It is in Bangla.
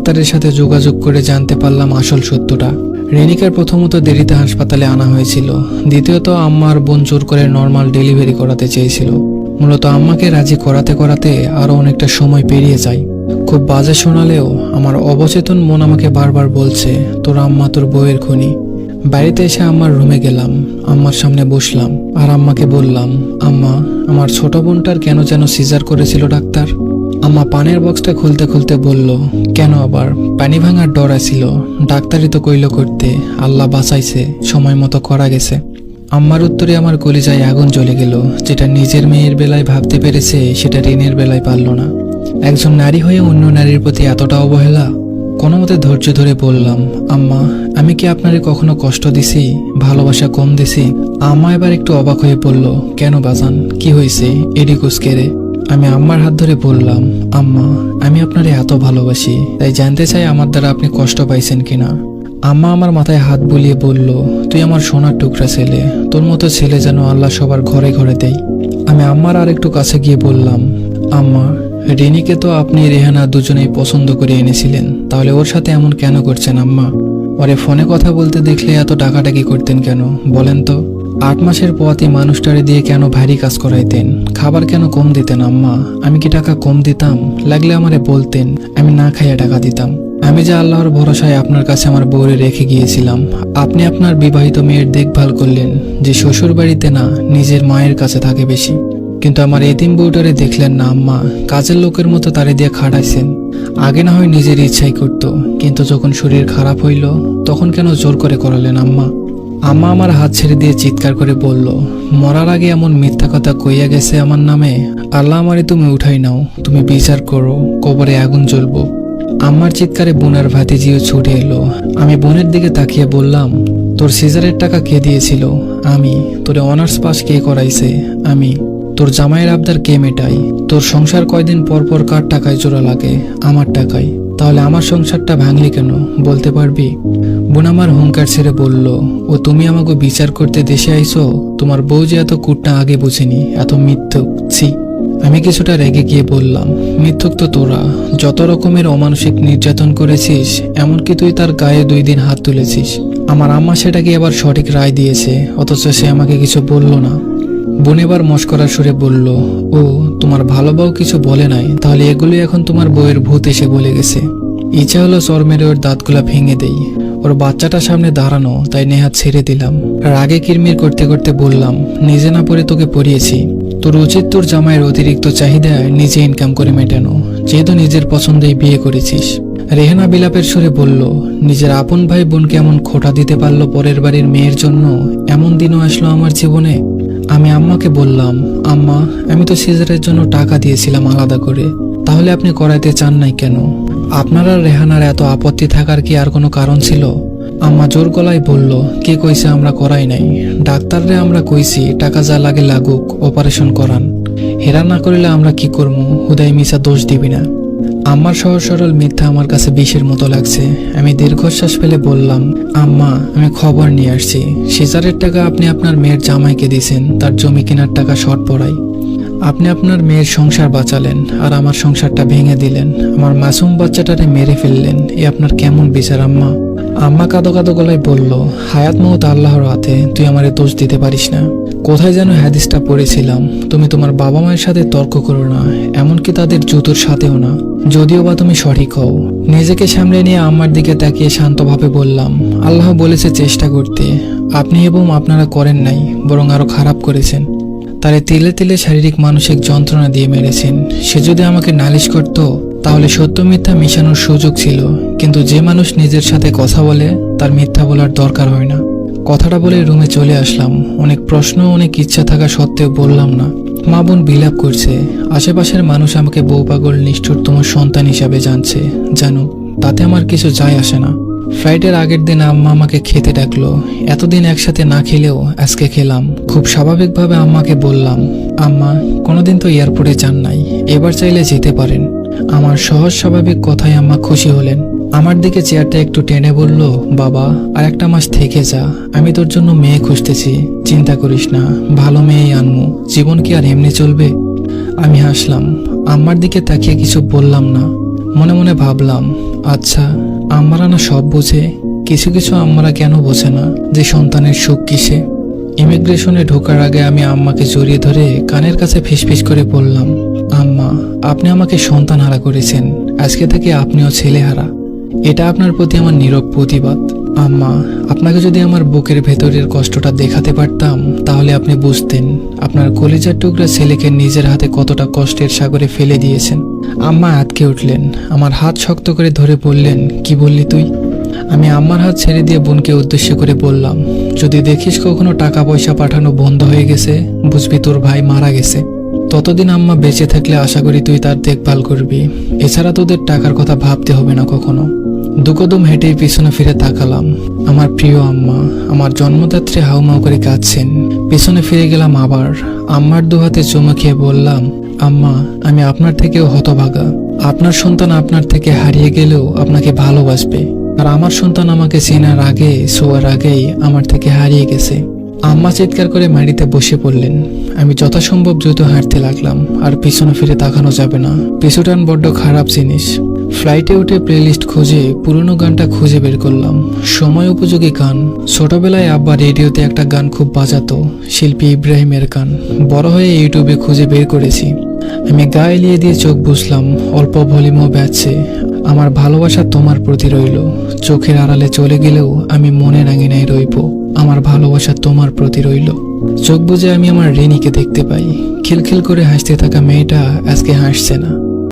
ডাক্তারের সাথে যোগাযোগ করে জানতে পারলাম আসল সত্যটা। রেনিকার প্রথমত দেরিতে হাসপাতালে আনা হয়েছিল, দ্বিতীয়ত আম্মার বোন জোর করে নর্মাল ডেলিভারি করাতে চেয়েছিল। মূলত আম্মাকে রাজি করাতে করাতে আরো অনেকটা সময় পেরিয়ে যায়। খুব বাজে শোনালেও আমার অবচেতন মন আমাকে বারবার বলছে, তোর আম্মা তোর বউয়ের খুনি। বাড়িতে এসে আম্মার রুমে গেলাম, আম্মার সামনে বসলাম আর আম্মাকে বললাম, আম্মা, আমার ছোট বোনটার কেন যেন সিজার করেছিল ডাক্তার। আম্মা পানের বক্সটা খুলতে খুলতে বলল, কেন আবার? পানি ভাঙার ডর ছিল, ডাক্তারই তো কইল করতে, আল্লাহ বাঁচাইছে, সময় মতো করা গেছে। আম্মার উত্তরে আমার কলিজায় আগুন জ্বলে গেল। যেটা নিজের মেয়ের বেলায় ভাবতে পেরেছে সেটা রিনের বেলায় পারল না। একজন নারী হয়ে অন্য নারীর প্রতি এতটা অবহেলা। কোনো মতে ধৈর্য ধরে বললাম, আম্মা, আমি কি আপনারে কখনো কষ্ট দিছি, ভালোবাসা কম দিছি? আম্মা এবার একটু অবাক হয়ে বলল, কেন বাজান, কি হয়েছে? এডিকুস কেড়ে। আমি আম্মার হাত ধরে বললাম, আম্মা, আমি আপনারে এত ভালোবাসি, তাই জানতে চাই আমার দ্বারা আপনি কষ্ট পাইছেন কিনা। আম্মা আমার মাথায় হাত বুলিয়ে বলল, তুই আমার সোনার টুকরা ছেলে, তোর মতো ছেলে যেন আল্লাহ সবার ঘরে ঘরে দেয়। আমি আম্মার আর একটু কাছে গিয়ে বললাম, আম্মা, রিনিকে তো আপনি রেহানা দুজনেই পছন্দ করে এনেছিলেন, তাহলে ওর সাথে এমন কেন করছেন আম্মা? ওরে ফোনে কথা বলতে দেখলে এত ডাকাডাকি করতেন কেন বলেন তো? 8 মাসের পথই মানুষটারে দিয়ে কেন ভারী কাজ করাইতেন? খাবার কেন কম দিতেন আম্মা? আমি কি টাকা কম দিতাম? লাগলে আমারে বলতেন, আমি না খাইয়া টাকা দিতাম। আমি যে আল্লাহর ভরসায় আপনার কাছে আমার বউরে রেখে গিয়েছিলাম, আপনি আপনার বিবাহিত মেয়ের দেখভাল করলেন, যে শ্বশুর বাড়িতে না নিজের মায়ের কাছে থাকে বেশি। কিন্তু আমার এতিম বউটারে দেখলেন না আম্মা, কাজের লোকের মতো তারে দিয়ে খাটাইছেন। আগে না হয় নিজের ইচ্ছাই করত, কিন্তু যখন শরীর খারাপ হইল তখন কেন জোর করে করালেন আম্মা? আম্মা আমার হাত ছেড়ে দিয়ে চিৎকার করে বলল, মরার আগে এমন মিথ্যা কথা কইয়া গেছে আমার নামে, আল্লাহ আমারে তুমি উঠাই নাও, তুমি বিচার করো, কবরে আগুন জ্বলবো। আম্মার চিৎকারে বোনের ভাতিজিও ছুটে এলো। আমি বোনের দিকে তাকিয়ে বললাম, তোর সিজারের টাকা কে দিয়েছিল? আমি। তোরে অনার্স পাস কে করাইছে? আমি। তোর জামাইয়ের আবদার কে মেটাই? তোর সংসার কয়দিন পর পর কার টাকায় জোড়া লাগে? আমার টাকায়। তাহলে আমার সংসারটা ভাঙলি কেন বলতে পারবি? বোন আমার হুঙ্কার ছেড়ে বলল, ও তুমি আমাকে বিচার করতে দেশে আইছো? তোমার বউ যে এত কুটনা আগে বুঝিনি, এত মিথ্যুক, ছি। আমি কিছুটা রেগে গিয়ে বললাম, মিথ্যুক তো তোরা, যত রকমের অমানসিক নির্যাতন করেছিস, এমনকি তুই তার গায়ে 2 দিন হাত তুলেছিস। আমার আম্মা সেটাকে এবার সঠিক রায় দিয়েছে, অথচ সে আমাকে কিছু বলল না। বোন এবার মস্করার সুরে বলল, ও তোমার ভালো বউ কিছু বলে নাই, তাহলে এগুলো এখন তোমার বউয়ের ভূত এসে বলে গেছে। ইচ্ছা হলো চর মেরে ওর দাঁতগুলা ভেঙে দেই। ওর বাচ্চাটা সামনে দাঁড়ানো, তাই নেহাত ছেড়ে দিলাম। রাগে কিরমির করতে করতে বললাম, নিজে না পড়ে তোকে পড়িয়েছি। তোর উচিত তোর জামাইয়ের অতিরিক্ত চাহিদা নিজে ইনকাম করে মেটানো, যেহেতু নিজের পছন্দেই বিয়ে করেছিস। রেহানা বিলাপের সুরে বলল, নিজের আপন ভাই বোনকে এমন খোঁটা দিতে পারলো পরের বাড়ির মেয়ের জন্য? এমন দিনও আসলো আমার জীবনে। আমি আম্মাকে বললাম, আম্মা, আমি তো সিজারের জন্য টাকা দিয়েছিলাম আলাদা করে, তাহলে আপনি করাইতে চান নাই কেন? আপনার আর রেহানার এত আপত্তি থাকার কি আর কোনো কারণ ছিল? আম্মা জোর গলায় বলল, কে কইছে আমরা করাই নাই? ডাক্তাররে আমরা কইছি টাকা যা লাগে লাগুক, অপারেশন করান। হেরা না করিলে আমরা কি করবো? হুদাই মিশা দোষ দিবি না। আম্মার সহজ সরল মিথ্যা আমার কাছে বিষের মতো লাগছে। আমি দীর্ঘশ্বাস ফেলে বললাম, আম্মা, আমি খবর নিয়ে আসছি। সিজারের টাকা আপনি আপনার মেয়ের জামাইকে দিয়েছেন, তার জমি কেনার টাকা শর্ট পড়াই। আপনি আপনার মেয়ের সংসার বাঁচালেন আর আমার সংসারটা ভেঙে দিলেন। আমার মাসুম বাচ্চাটারে মেরে ফেললেন। এ আপনার কেমন বিচার আম্মা? আম্মা কাঁদো কাঁদো গলায় বলল, হায়াত মৌত আল্লাহর হাতে, তুই আমারে দোষ দিতে পারিস না। কোথায় যেন হাদিসটা পড়েছিলাম, তুমি তোমার বাবা মায়ের সাথে তর্ক করো না, এমনকি তাদের জুতোর সাথেও না, যদিও বা তুমি সঠিক হও। নিজেকে সামলে নিয়ে আম্মার দিকে তাকিয়ে শান্তভাবে বললাম, আল্লাহ বলেছে চেষ্টা করতে, আপনি এবং আপনারা করেন নাই, বরং আরো খারাপ করেছেন। তারে তিলে তিলে শারীরিক মানসিক যন্ত্রণা দিয়ে মেরেছেন। সে যদি আমাকে নালিশ করত তাহলে সত্য মিথ্যা মিশানোর সুযোগ ছিল, কিন্তু যে মানুষ নিজের সাথে কথা বলে তার মিথ্যা বলার দরকার হয় না। কথাটা বলে রুমে চলে আসলাম। অনেক প্রশ্ন, অনেক ইচ্ছা থাকা সত্ত্বেও বললাম না। মা বোন বিলাপ করছে, আশেপাশের মানুষ আমাকে বউ পাগল নিষ্ঠুরতম সন্তান হিসাবে জানছে। জানো, তাতে আমার কিছু যায় আসে না। ফ্লাইটের আগের দিন আম্মা আমাকে খেতে ডাকলো। এতদিন একসাথে না খেলেও আজকে খেলাম। খুব স্বাভাবিকভাবে আম্মাকে বললাম, আম্মা, কোনোদিন তো এয়ারপোর্টে যান নাই, এবার চাইলে যেতে পারেন। আমার সহজ স্বাভাবিক কথায় আম্মা খুশি হলেন। আমার দিকে চেয়ারটা একটু টেনে বলল, বাবা, আর 1 মাস থেকে যা, আমি তোর জন্য মেয়ে খুঁজতেছি, চিন্তা করিস না, ভালো মেয়েই আনমু, জীবন কি আর এমনি চলবে? আমি হাসলাম। আম্মার দিকে তাকিয়ে কিছু বললাম না। মনে মনে ভাবলাম, আচ্ছা, আম্মারা না সব বোঝে, কিছু কিছু আম্মারা কেন বোঝে না যে সন্তানের সুখ কিসে। ইমিগ্রেশনে ঢোকার আগে আমি আম্মাকে জড়িয়ে ধরে কানের কাছে ফিসফিস করে বললাম, আম্মা, আপনি আমাকে সন্তান হারা করেছেন, আজকে থেকে আপনিও ছেলেহারা। এটা আপনার প্রতি আমার নীরব প্রতিবাদ। আম্মা, আপনাকে যদি আমার বুকের ভেতরের কষ্টটা দেখাতে পারতাম তাহলে আপনি বুঝতেন আপনার কলিজার টুকরা ছেলেকে নিজের হাতে কতটা কষ্টের সাগরে ফেলে দিয়েছেন। আম্মা আটকে উঠলেন, আমার হাত শক্ত করে ধরে বললেন, কি বললি তুই? আমি আম্মার হাত ছেড়ে দিয়ে বোনকে উদ্দেশ্য করে বললাম, যদি দেখিস কখনো টাকা পয়সা পাঠানো বন্ধ হয়ে গেছে, বুঝবি তোর ভাই মারা গেছে। ততদিন আম্মা বেঁচে থাকলে আশা করি তুই তার দেখভাল করবি, এছাড়া তোদের টাকার কথা ভাবতে হবে না কখনো। দুকদম হেঁটেই পিছনে ফিরে তাকালাম। আমার প্রিয় আম্মা আমার জন্মদাত্রী হাউমাউ করে কাঁদছেন। পিছনে ফিরে গেলাম আবার। আম্মার দুহাতে চুমু খেয়ে বললাম, আম্মা, আমি আপনার থেকেও হতভাগা। আপনার সন্তান আপনার থেকে হারিয়ে গেলেও আপনাকে ভালোবাসবে, আর আমার সন্তান আমাকে চেনার আগে শোয়ার আগেই আমার থেকে হারিয়ে গেছে। আম্মা চিৎকার করে মাটিতে বসে পড়লেন। আমি যথাসম্ভব দ্রুত হাঁটতে লাগলাম, আর পিছনে ফিরে তাকানো যাবে না, পিছুটান বড্ড খারাপ জিনিস। ফ্লাইটে উঠে প্লেলিস্ট খুঁজে পুরনো গানটা খুঁজে বের করলাম, সময় উপযোগী গান। ছোটবেলায় আব্বা রেডিওতে একটা গান খুব বাজাতো, শিল্পী ইব্রাহিমের গান। বড় হয়ে ইউটিউবে খুঁজে বের করেছি। আমি গায়ে এলিয়ে দিয়ে চোখ বুঝলাম, অল্প ভলিউমও বাজছে। আমার ভালোবাসা তোমার প্রতি রইল, চোখের আড়ালে চলে গেলেও আমি মনের আঙিনায় রইব। আমার ভালোবাসা তোমার প্রতি রইল। চোখ বুজে আমি আমার রেনিকে দেখতে পাই। খিলখিল করে হাসতে থাকা মেয়েটা আজকে হাসছে না।